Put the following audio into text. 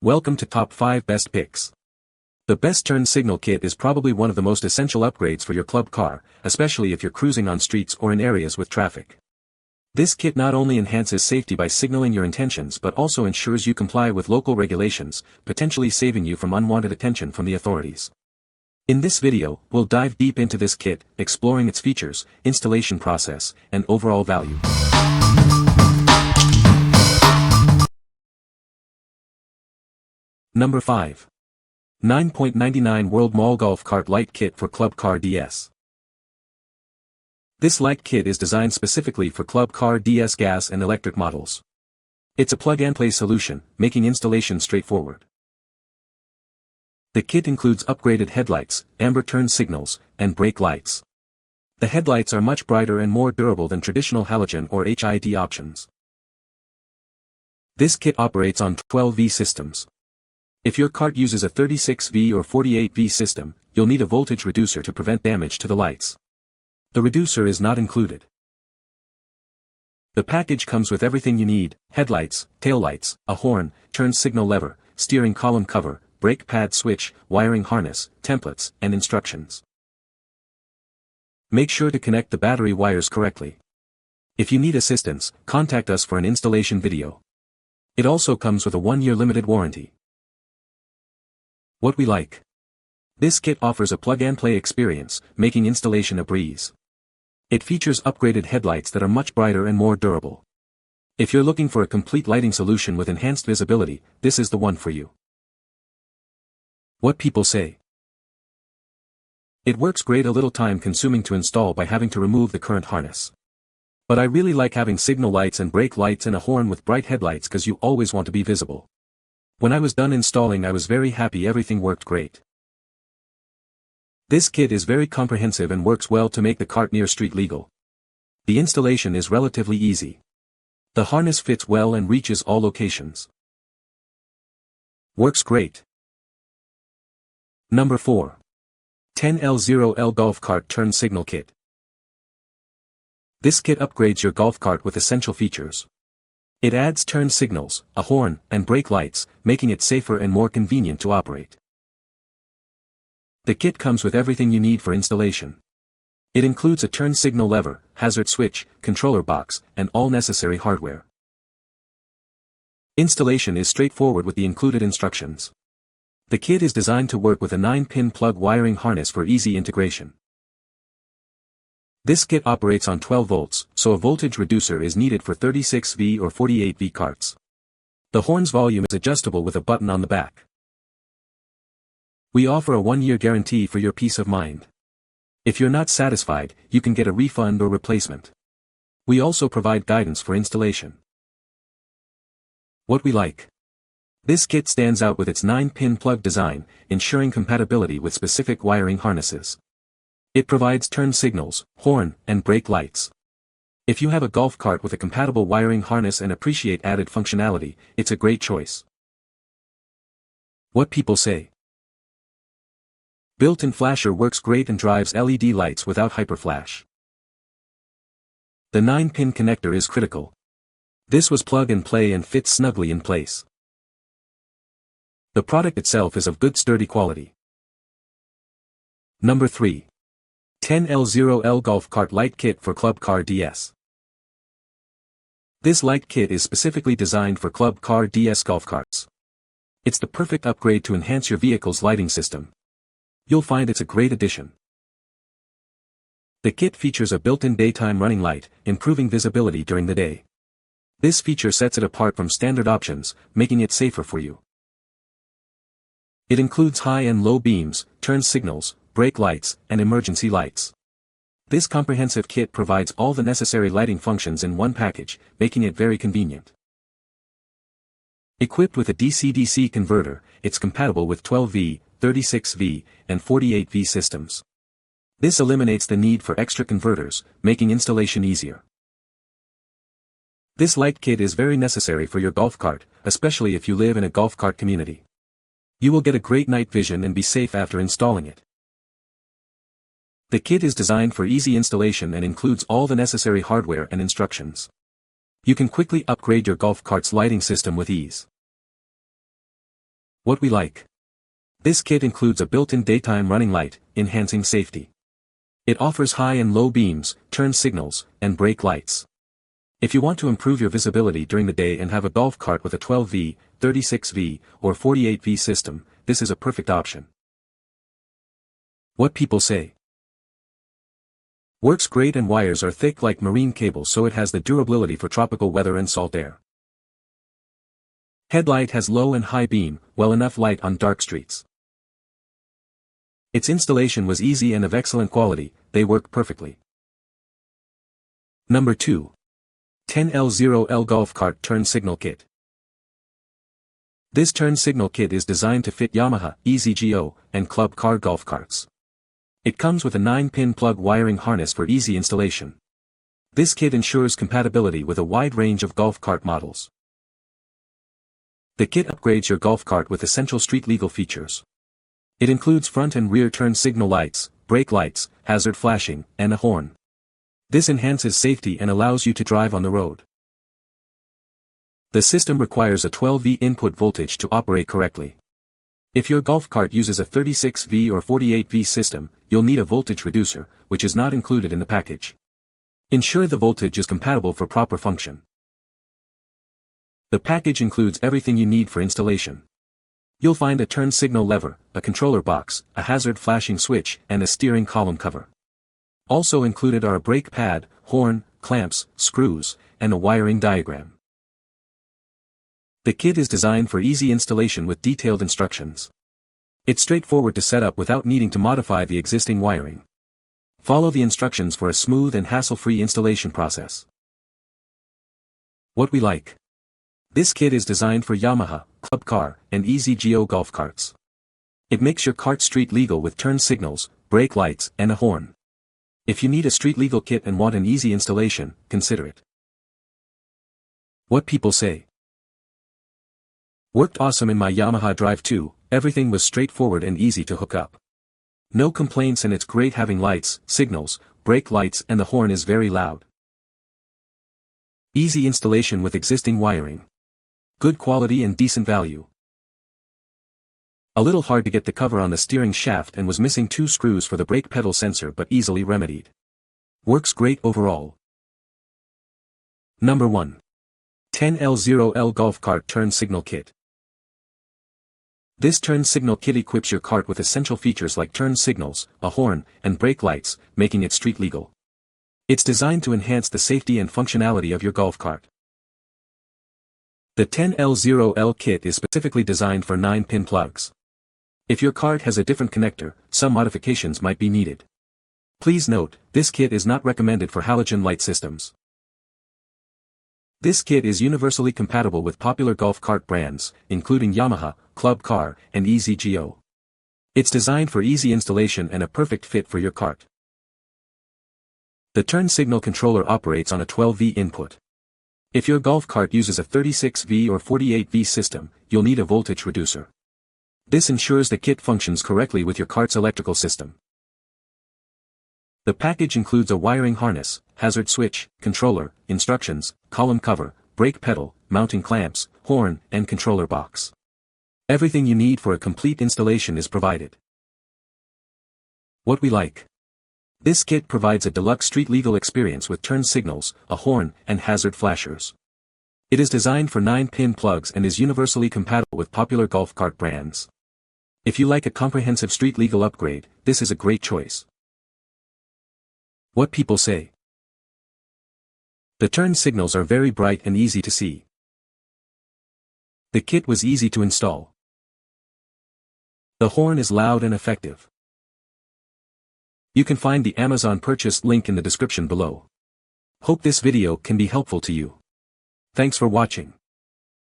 Welcome to Top 5 Best Picks. The best turn signal kit is probably one of the most essential upgrades for your club car, especially if you're cruising on streets or in areas with traffic. This kit not only enhances safety by signaling your intentions but also ensures you comply with local regulations, potentially saving you from unwanted attention from the authorities. In this video, we'll dive deep into this kit, exploring its features, installation process, and overall value. Number 5. 9.99 World Mall Golf Cart Light Kit for Club Car DS. This light kit is designed specifically for Club Car DS gas and electric models. It's a plug-and-play solution, making installation straightforward. The kit includes upgraded headlights, amber turn signals, and brake lights. The headlights are much brighter and more durable than traditional halogen or HID options. This kit operates on 12V systems. If your cart uses a 36V or 48V system, you'll need a voltage reducer to prevent damage to the lights. The reducer is not included. The package comes with everything you need: headlights, taillights, a horn, turn signal lever, steering column cover, brake pad switch, wiring harness, templates, and instructions. Make sure to connect the battery wires correctly. If you need assistance, contact us for an installation video. It also comes with a 1-year limited warranty. What we like. This kit offers a plug-and-play experience, making installation a breeze. It features upgraded headlights that are much brighter and more durable. If you're looking for a complete lighting solution with enhanced visibility, this is the one for you. What people say. It works great, a little time consuming to install by having to remove the current harness. But I really like having signal lights and brake lights and a horn with bright headlights because you always want to be visible. When I was done installing, I was very happy, everything worked great. This kit is very comprehensive and works well to make the cart near street legal. The installation is relatively easy. The harness fits well and reaches all locations. Works great. Number 4. 10L0L Golf Cart Turn Signal Kit. This kit upgrades your golf cart with essential features. It adds turn signals, a horn, and brake lights, making it safer and more convenient to operate. The kit comes with everything you need for installation. It includes a turn signal lever, hazard switch, controller box, and all necessary hardware. Installation is straightforward with the included instructions. The kit is designed to work with a 9-pin plug wiring harness for easy integration. This kit operates on 12 volts, so a voltage reducer is needed for 36V or 48V carts. The horn's volume is adjustable with a button on the back. We offer a 1-year guarantee for your peace of mind. If you're not satisfied, you can get a refund or replacement. We also provide guidance for installation. What we like. This kit stands out with its 9-pin plug design, ensuring compatibility with specific wiring harnesses. It provides turn signals, horn, and brake lights. If you have a golf cart with a compatible wiring harness and appreciate added functionality, it's a great choice. What people say. Built-in flasher works great and drives LED lights without hyperflash. The 9-pin connector is critical. This was plug and play and fits snugly in place. The product itself is of good sturdy quality. Number 3. 10L0L Golf Cart Light Kit for Club Car DS. This light kit is specifically designed for Club Car DS golf carts. It's the perfect upgrade to enhance your vehicle's lighting system. You'll find it's a great addition. The kit features a built-in daytime running light, improving visibility during the day. This feature sets it apart from standard options, making it safer for you. It includes high and low beams, turn signals, brake lights, and emergency lights. This comprehensive kit provides all the necessary lighting functions in one package, making it very convenient. Equipped with a DC-DC converter, it's compatible with 12V, 36V, and 48V systems. This eliminates the need for extra converters, making installation easier. This light kit is very necessary for your golf cart, especially if you live in a golf cart community. You will get a great night vision and be safe after installing it. The kit is designed for easy installation and includes all the necessary hardware and instructions. You can quickly upgrade your golf cart's lighting system with ease. What we like. This kit includes a built-in daytime running light, enhancing safety. It offers high and low beams, turn signals, and brake lights. If you want to improve your visibility during the day and have a golf cart with a 12V, 36V, or 48V system, this is a perfect option. What people say. Works great and wires are thick like marine cables, so it has the durability for tropical weather and salt air. Headlight has low and high beam, well enough light on dark streets. Its installation was easy and of excellent quality, they work perfectly. Number 2. 10L0L Golf Cart Turn Signal Kit. This turn signal kit is designed to fit Yamaha, EasyGO, and Club Car golf carts. It comes with a 9-pin plug wiring harness for easy installation. This kit ensures compatibility with a wide range of golf cart models. The kit upgrades your golf cart with essential street-legal features. It includes front and rear turn signal lights, brake lights, hazard flashing, and a horn. This enhances safety and allows you to drive on the road. The system requires a 12V input voltage to operate correctly. If your golf cart uses a 36V or 48V system, you'll need a voltage reducer, which is not included in the package. Ensure the voltage is compatible for proper function. The package includes everything you need for installation. You'll find a turn signal lever, a controller box, a hazard flashing switch, and a steering column cover. Also included are a brake pad, horn, clamps, screws, and a wiring diagram. The kit is designed for easy installation with detailed instructions. It's straightforward to set up without needing to modify the existing wiring. Follow the instructions for a smooth and hassle-free installation process. What we like. This kit is designed for Yamaha, Club Car, and EasyGO golf carts. It makes your cart street legal with turn signals, brake lights, and a horn. If you need a street legal kit and want an easy installation, consider it. What people say. Worked awesome in my Yamaha Drive 2, everything was straightforward and easy to hook up. No complaints, and it's great having lights, signals, brake lights, and the horn is very loud. Easy installation with existing wiring. Good quality and decent value. A little hard to get the cover on the steering shaft and was missing 2 screws for the brake pedal sensor, but easily remedied. Works great overall. Number 1. 10L0L Golf Cart Turn Signal Kit. This turn signal kit equips your cart with essential features like turn signals, a horn, and brake lights, making it street legal. It's designed to enhance the safety and functionality of your golf cart. The 10L0L kit is specifically designed for 9-pin plugs. If your cart has a different connector, some modifications might be needed. Please note, this kit is not recommended for halogen light systems. This kit is universally compatible with popular golf cart brands, including Yamaha, Club Car, and EasyGO. It's designed for easy installation and a perfect fit for your cart. The turn signal controller operates on a 12V input. If your golf cart uses a 36V or 48V system, you'll need a voltage reducer. This ensures the kit functions correctly with your cart's electrical system. The package includes a wiring harness, hazard switch, controller, instructions, column cover, brake pedal, mounting clamps, horn, and controller box. Everything you need for a complete installation is provided. What we like. This kit provides a deluxe street legal experience with turn signals, a horn, and hazard flashers. It is designed for 9-pin plugs and is universally compatible with popular golf cart brands. If you like a comprehensive street legal upgrade, this is a great choice. What people say. The turn signals are very bright and easy to see. The kit was easy to install. The horn is loud and effective. You can find the Amazon purchase link in the description below. Hope this video can be helpful to you. Thanks for watching.